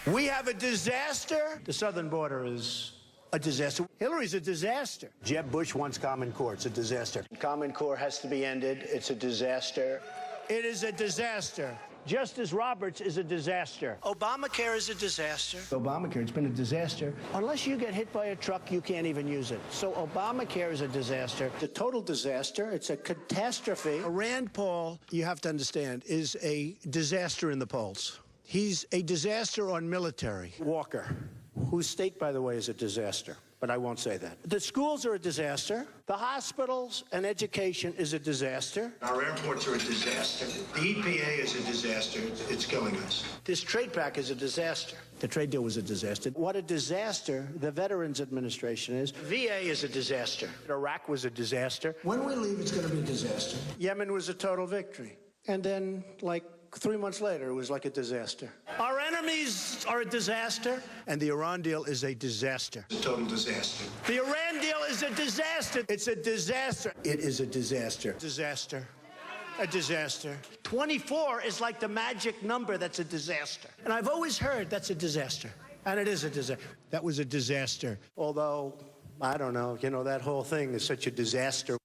We have a disaster. The southern border is a disaster. Hillary's a disaster. Jeb Bush wants Common Core. It's a disaster. Common Core has to be ended. It's a disaster. It is a disaster. Justice Roberts is a disaster. Obamacare is a disaster. Obamacare, it's been a disaster. Unless you get hit by a truck, you can't even use it. So Obamacare is a disaster. It's a total disaster. It's a catastrophe. Rand Paul, you have to understand, is a disaster in the polls. He's a disaster on military. Walker, whose state, by the way, is a disaster. But I won't say that. The schools are a disaster. The hospitals and education is a disaster. Our airports are a disaster. The EPA is a disaster. It's killing us. This trade pact is a disaster. The trade deal was a disaster. What a disaster the Veterans Administration is. VA is a disaster. Iraq was a disaster. When we leave, it's going to be a disaster. Yemen was a total victory. And then, like, 3 months later, it was like a disaster. Our enemies are a disaster, and the Iran deal is a disaster. A total disaster. The Iran deal is a disaster. It's a disaster. It is a disaster. Disaster. A disaster. 24 is like the magic number that's a disaster. And I've always heard that's a disaster. And it is a disaster. That was a disaster. Although, I don't know, that whole thing is such a disaster.